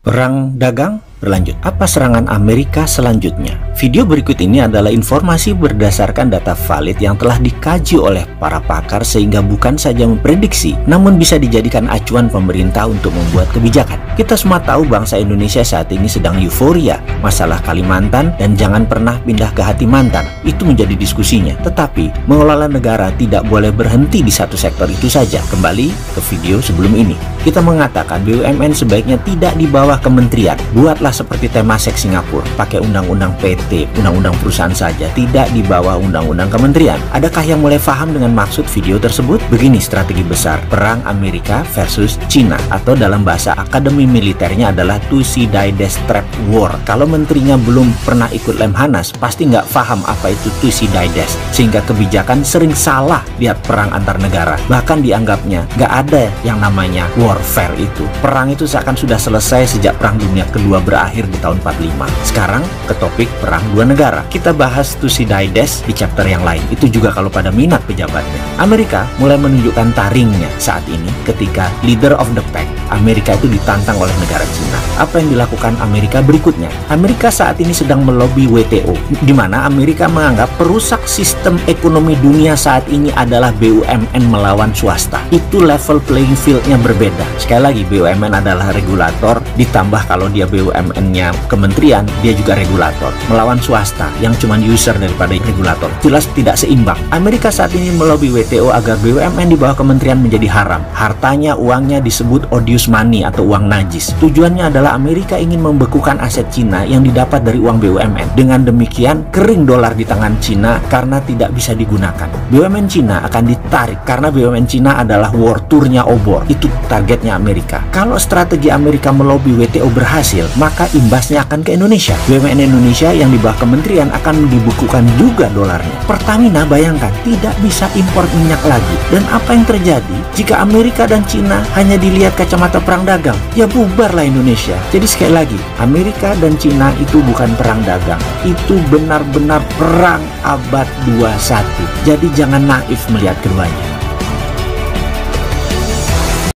Perang dagang berlanjut. Apa serangan Amerika selanjutnya? Video berikut ini adalah informasi berdasarkan data valid yang telah dikaji oleh para pakar sehingga bukan saja memprediksi, namun bisa dijadikan acuan pemerintah untuk membuat kebijakan. Kita semua tahu bangsa Indonesia saat ini sedang euforia masalah Kalimantan dan jangan pernah pindah ke hati mantan. Itu menjadi diskusinya. Tetapi mengelola negara tidak boleh berhenti di satu sektor itu saja. Kembali ke video sebelum ini. Kita mengatakan BUMN sebaiknya tidak di bawah kementerian. Buatlah seperti Temasek Singapura, pakai undang-undang PT, undang-undang perusahaan saja, tidak di bawah undang-undang kementerian. Adakah yang mulai paham dengan maksud video tersebut? Begini strategi besar perang Amerika versus China, atau dalam bahasa akademi militernya adalah Thucydides Trap War. Kalau menterinya belum pernah ikut Lemhanas, pasti nggak paham apa itu Thucydides, sehingga kebijakan sering salah lihat perang antar negara. Bahkan dianggapnya nggak ada yang namanya warfare itu. Perang itu seakan sudah selesai sejak Perang Dunia Kedua berakhir di tahun 45. Sekarang ke topik perang dua negara. Kita bahas Thucydides di chapter yang lain. Itu juga kalau pada minat pejabatnya. Amerika mulai menunjukkan taringnya saat ini ketika leader of the pack, Amerika itu ditantang oleh negara Cina. Apa yang dilakukan Amerika berikutnya? Amerika saat ini sedang melobi WTO, di mana Amerika menganggap perusak sistem ekonomi dunia saat ini adalah BUMN melawan swasta. Itu level playing field-nya berbeda. Sekali lagi, BUMN adalah regulator, ditambah kalau dia BUMN-nya kementerian, dia juga regulator. Melawan swasta yang cuma user daripada regulator. Jelas tidak seimbang. Amerika saat ini melobi WTO agar BUMN di bawah kementerian menjadi haram. Hartanya, uangnya disebut odious money atau uang najis. Tujuannya adalah Amerika ingin membekukan aset Cina yang didapat dari uang BUMN. Dengan demikian, kering dolar di tangan Cina karena tidak bisa digunakan. BUMN Cina akan ditarik karena BUMN Cina adalah war tour-nya obor. Itu targetnya Amerika. Kalau strategi Amerika melobi WTO berhasil, maka imbasnya akan ke Indonesia. BUMN Indonesia yang di bawah kementerian akan dibukukan juga dolarnya. Pertamina bayangkan tidak bisa impor minyak lagi. Dan apa yang terjadi jika Amerika dan Cina hanya dilihat kacamata perang dagang? Ya bubarlah Indonesia. Jadi sekali lagi, Amerika dan Cina itu bukan perang dagang. Itu benar-benar perang abad 21. Jadi jangan naif melihat keduanya.